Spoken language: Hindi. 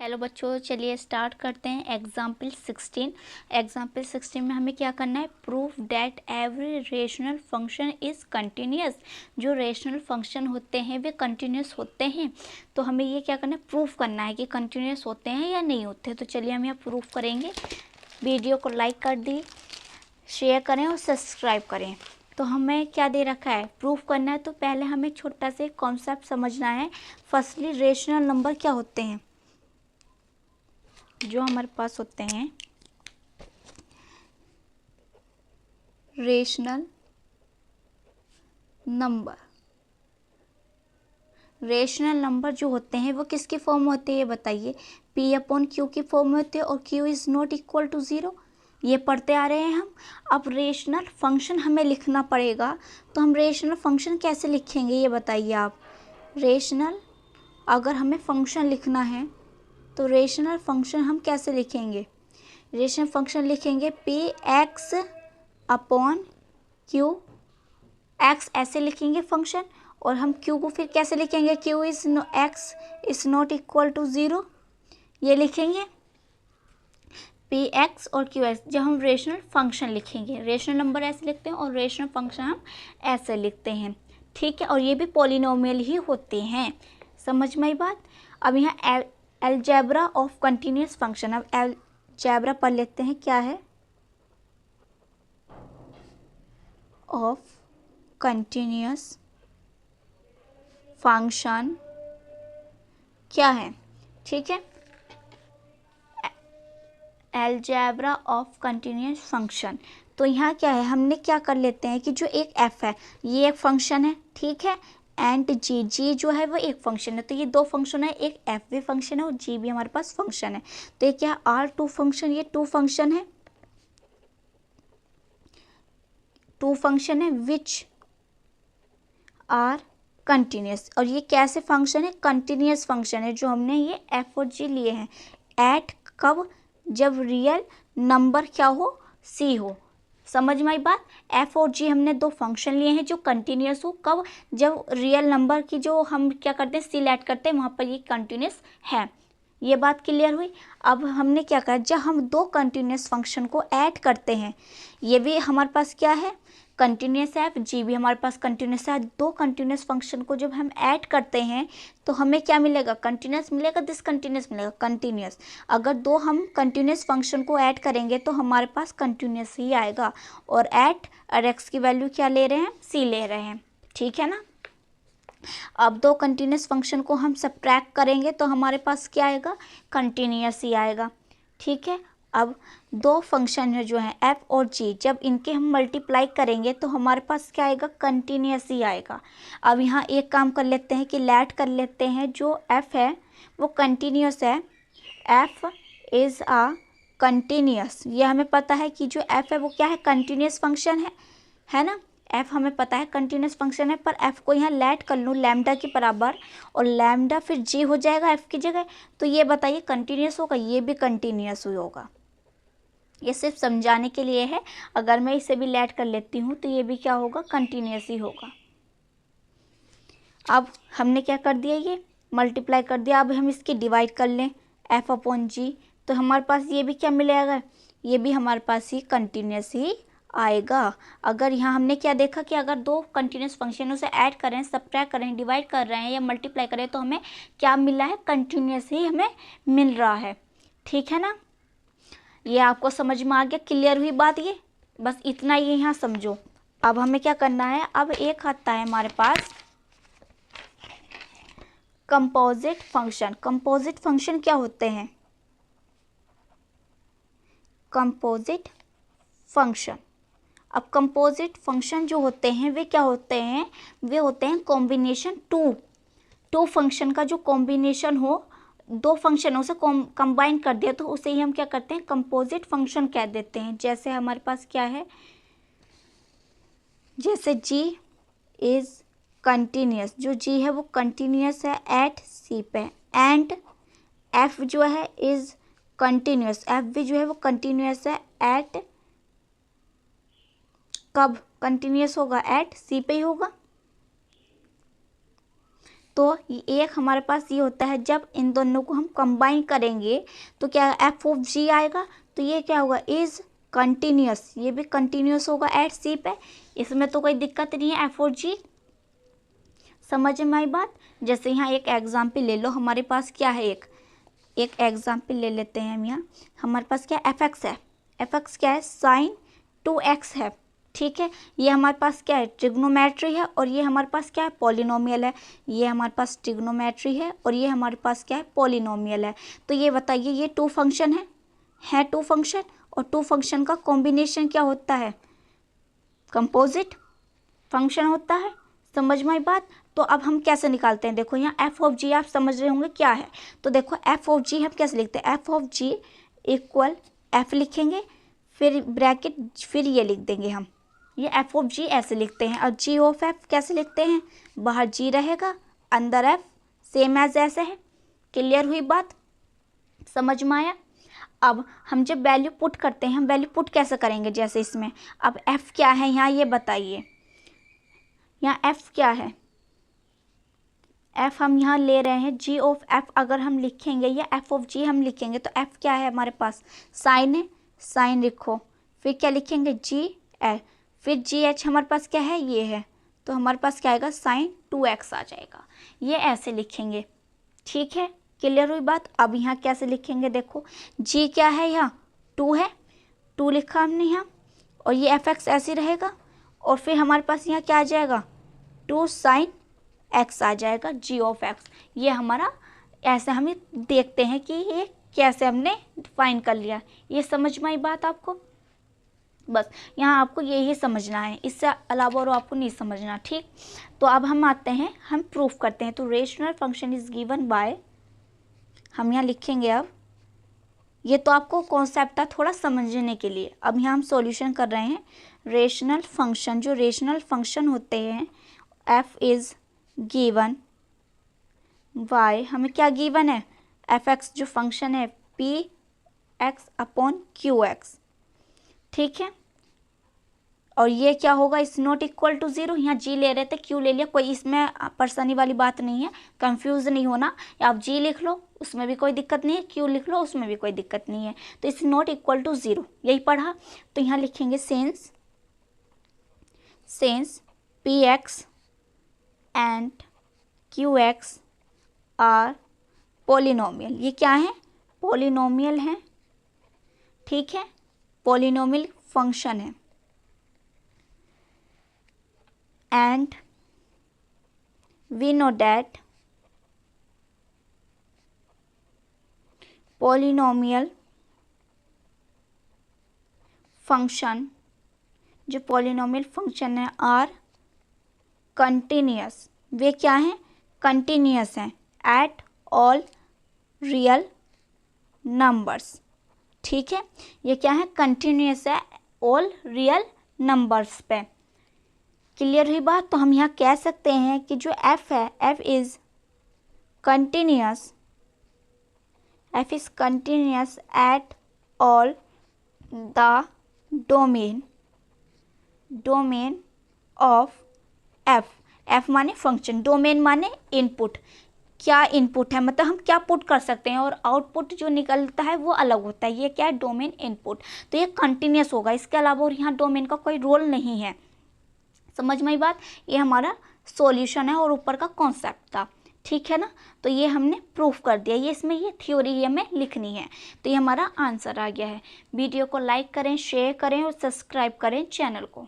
हेलो बच्चों, चलिए स्टार्ट करते हैं एग्जाम्पल 16। एग्जाम्पल 16 में हमें क्या करना है, proof that every rational function is continuous. जो रेशनल फंक्शन होते हैं वे कंटिन्यूस होते हैं, तो हमें ये क्या करना है, प्रूफ करना है कि कंटिन्यूस होते हैं या नहीं होते। तो चलिए हम यहाँ प्रूफ करेंगे। वीडियो को लाइक कर दी, शेयर करें और सब्सक्राइब करें। तो हमें क्या दे रखा है, प्रूफ करना है। तो पहले हमें छोटा से कॉन्सेप्ट समझना है। फर्स्टली रेशनल नंबर क्या होते हैं, जो हमारे पास होते हैं रेशनल नंबर। रेशनल नंबर जो होते हैं वो किसकी फॉर्म होते हैं, ये बताइए। पी अपॉन क्यू की फॉर्म में होते हैं और q is not equal to zero. ये पढ़ते आ रहे हैं हम। अब रेशनल फंक्शन हमें लिखना पड़ेगा, तो हम रेशनल फंक्शन कैसे लिखेंगे ये बताइए आप। रेशनल अगर हमें फंक्शन लिखना है तो रेशनल फंक्शन हम कैसे लिखेंगे। रेशनल फंक्शन लिखेंगे p x upon Q. X ऐसे लिखेंगे फंक्शन, और हम क्यू को फिर कैसे लिखेंगे, q is x is not equal to zero. ये लिखेंगे पी एक्स और क्यू एक्स। जब हम रेशनल फंक्शन लिखेंगे, रेशनल नंबर ऐसे लिखते हैं और रेशनल फंक्शन हम ऐसे लिखते हैं, ठीक है। और ये भी पॉलिनोमियल ही होते हैं, समझ में आई बात। अब यहाँ अलजेब्रा ऑफ कंटिन्यूस फंक्शन, अब अलजेब्रा पढ़ लेते हैं क्या है। ऑफ कंटिन्यूस फंक्शन क्या है, ठीक है। Algebra of continuous function. तो यहाँ क्या है, हमने क्या कर लेते हैं कि जो एक एफ है ये एक फंक्शन है, ठीक है। एंड जी, जी जो है वो एक फंक्शन है। तो ये दो फंक्शन है, एक एफ भी फंक्शन है और जी भी हमारे पास फंक्शन है। तो ये क्या, आर टू फंक्शन, ये टू फंक्शन है, टू फंक्शन है विच आर कंटिन्यूस। और ये कैसे फंक्शन है, कंटिन्यूस फंक्शन है, जो हमने ये एफ और जी लिए हैं। एट कब, जब रियल नंबर क्या हो, सी हो। समझ में आई बात। एफ और जी हमने दो फंक्शन लिए हैं जो कंटिन्यूस हो, कब, जब रियल नंबर की जो हम क्या करते हैं, सी लेट करते हैं, वहाँ पर ये कंटिन्यूस है। ये बात क्लियर हुई। अब हमने क्या कहा, जब हम दो कंटिन्यूस फंक्शन को ऐड करते हैं, ये भी हमारे पास क्या है, कंटिन्यूस है, जी भी हमारे पास कंटिन्यूस है। दो कंटिन्यूस फंक्शन को जब हम ऐड करते हैं तो हमें क्या मिलेगा, कंटिन्यूस मिलेगा, डिसकंटिन्यूस मिलेगा, कंटिन्यूस। अगर दो हम कंटिन्यूस फंक्शन को ऐड करेंगे तो हमारे पास कंटिन्यूस ही आएगा। और एट और एक्स की वैल्यू क्या ले रहे हैं, सी ले रहे हैं, ठीक है ना। अब दो कंटिन्यूस फंक्शन को हम सब्ट्रैक्ट करेंगे तो हमारे पास क्या आएगा, कंटिन्यूस ही आएगा, ठीक है। अब दो फंक्शन है जो है एफ और जी, जब इनके हम मल्टीप्लाई करेंगे तो हमारे पास क्या आएगा, कंटिन्यूस ही आएगा। अब यहाँ एक काम कर लेते हैं कि लेट कर लेते हैं, जो एफ है वो कंटिन्यूस है, एफ इज़ आ कंटिन्यूस। ये हमें पता है कि जो एफ है वो क्या है, कंटिन्यूस फंक्शन है ना। एफ हमें पता है कंटिन्यूस फंक्शन है, पर एफ को यहाँ लेट कर लूँ लैम्डा के बराबर, और लैम्डा फिर जी हो जाएगा एफ की जगह। तो ये बताइए कंटिन्यूस होगा, ये भी कंटिन्यूस ही होगा। ये सिर्फ समझाने के लिए है। अगर मैं इसे भी लेट कर लेती हूँ तो ये भी क्या होगा, कंटिन्यूस ही होगा। अब हमने क्या कर दिया, ये मल्टीप्लाई कर दिया। अब हम इसकी डिवाइड कर लें एफ अपॉन जी, तो हमारे पास ये भी क्या मिलेगा, ये भी हमारे पास ही कंटिन्यूस ही आएगा। अगर यहाँ हमने क्या देखा कि अगर दो कंटिन्यूस फंक्शनों से ऐड करें, सब्ट्रैक्ट करें, डिवाइड कर रहे हैं या मल्टीप्लाई करें तो हमें क्या मिला है, कंटिन्यूस ही हमें मिल रहा है, ठीक है ना। ये आपको समझ में आ गया, क्लियर हुई बात। ये बस इतना ही यहाँ समझो। अब हमें क्या करना है, अब एक आता है हमारे पास कंपोजिट फंक्शन। कंपोजिट फंक्शन क्या होते हैं, कंपोजिट फंक्शन। अब कंपोजिट फंक्शन जो होते हैं वे क्या होते हैं, वे होते हैं कॉम्बिनेशन टू फंक्शन का जो कॉम्बिनेशन हो, दो फंक्शनों से कंबाइन कर दिया तो उसे ही हम क्या करते हैं, कंपोजिट फंक्शन कह देते हैं। जैसे हमारे पास क्या है, जैसे जी इज़ कंटिन्यूस, जो जी है वो कंटिन्यूस है एट सी पे। एंड एफ जो है इज़ कंटिन्यूस, एफ भी जो है वो कंटिन्यूस है एट, कब कंटिन्यूस होगा, एट सी पे ही होगा। तो एक हमारे पास ये होता है जब इन दोनों को हम कंबाइन करेंगे तो क्या एफ ऑफ जी आएगा। तो ये क्या होगा, इज कंटिन्यूस, ये भी कंटिन्यूस होगा एट सी पे, इसमें तो कोई दिक्कत नहीं है एफ ऑफ जी। समझ में आई बात। जैसे यहाँ एक एग्जाम्पल ले लो, हमारे पास क्या है, एक एग्जाम्पल ले लेते हैं हम। यहाँ हमारे पास क्या एफ एक्स है, एफ एक्स क्या है, साइन 2x है। ठीक है, ये हमारे पास क्या है, ट्रिग्नोमेट्री है, और ये हमारे पास क्या है, पॉलिनोमियल है। ये हमारे पास ट्रिग्नोमेट्री है और ये हमारे पास क्या है, पॉलिनोमियल है। तो ये बताइए, ये टू फंक्शन है टू फंक्शन, और टू फंक्शन का कॉम्बिनेशन क्या होता है, कंपोजिट फंक्शन होता है। समझ में आई बात। तो अब हम कैसे निकालते हैं, देखो यहाँ एफ ऑफ जी आप समझ रहे होंगे क्या है। तो देखो एफ ऑफ जी हम कैसे लिखते हैं, f of g equal f लिखेंगे, फिर ब्रैकेट, फिर ये लिख देंगे हम, ये एफ ऑफ जी ऐसे लिखते हैं। और जी ऑफ एफ कैसे लिखते हैं, बाहर जी रहेगा, अंदर एफ, सेम एज ऐसे है। क्लियर हुई बात, समझ में आया। अब हम जब वैल्यू पुट करते हैं, हम वैल्यू पुट कैसे करेंगे, जैसे इसमें अब एफ क्या है यहाँ ये बताइए, यहाँ एफ क्या है, एफ हम यहाँ ले रहे हैं जी ऑफ एफ, अगर हम लिखेंगे या एफ ऑफ जी हम लिखेंगे तो एफ क्या है हमारे पास, साइन है, साइन लिखो, फिर क्या लिखेंगे जी एच, फिर जी एच हमारे पास क्या है, ये है, तो हमारे पास क्या आएगा, साइन 2x आ जाएगा। ये ऐसे लिखेंगे। ठीक है, क्लियर हुई बात। अब यहाँ कैसे लिखेंगे, देखो जी क्या है, यहाँ 2 है, 2 लिखा हमने यहाँ, और ये एफ एक्स ऐसे रहेगा, और फिर हमारे पास यहाँ क्या आ जाएगा, 2 साइन x आ जाएगा, जी ऑफ एक्स। ये हमारा ऐसे हमें देखते हैं कि ये कैसे हमने डिफाइन कर लिया। ये समझ में आई बात आपको, बस यहाँ आपको यही समझना है, इससे अलावा और आपको नहीं समझना। ठीक, तो अब हम आते हैं, हम प्रूफ करते हैं। तो rational function is given by, हम यहाँ लिखेंगे। अब ये तो आपको कॉन्सेप्ट था थोड़ा समझने के लिए, अब यहाँ हम सॉल्यूशन कर रहे हैं। रेशनल फंक्शन, जो रेशनल फंक्शन होते हैं, एफ इज़ गिवन बाय, हमें क्या गिवन है, एफ एक्स जो फंक्शन है P x upon Q x. ठीक है, और ये क्या होगा, इस नॉट इक्वल टू 0, यहाँ जी ले रहे थे क्यू ले लिया, कोई इसमें परेशानी वाली बात नहीं है, कंफ्यूज नहीं होना। आप जी लिख लो उसमें भी कोई दिक्कत नहीं है, क्यू लिख लो उसमें भी कोई दिक्कत नहीं है। तो इस नॉट इक्वल टू 0 यही पढ़ा। तो यहाँ लिखेंगे since p x and q x are polynomial. ये क्या है, पोलिनोमियल है। ठीक है, पोलिनोमियल फंक्शन है। And we know that polynomial function, जो पोलिनोमियल फंक्शन है, आर कंटिन्यूअस, वे क्या हैं, कंटिन्यूअस हैं एट ऑल रियल नंबर्स। ठीक है, ये क्या है, कंटिन्यूअस है ऑल रियल नंबर्स पे। क्लियर हुई बात। तो हम यहाँ कह सकते हैं कि जो एफ है, F is continuous, F is continuous at all the domain of F. F माने फंक्शन, डोमेन माने इनपुट, क्या इनपुट है, मतलब हम क्या पुट कर सकते हैं, और आउटपुट जो निकलता है वो अलग होता है। ये क्या है, डोमेन इनपुट। तो ये कंटिन्यूअस होगा, इसके अलावा और यहाँ डोमेन का कोई रोल नहीं है। समझ में आई बात। ये हमारा सॉल्यूशन है और ऊपर का कॉन्सेप्ट था। ठीक है ना, तो ये हमने प्रूफ कर दिया। ये इसमें ये थ्योरी हमें लिखनी है। तो ये हमारा आंसर आ गया है। वीडियो को लाइक करें, शेयर करें और सब्सक्राइब करें चैनल को।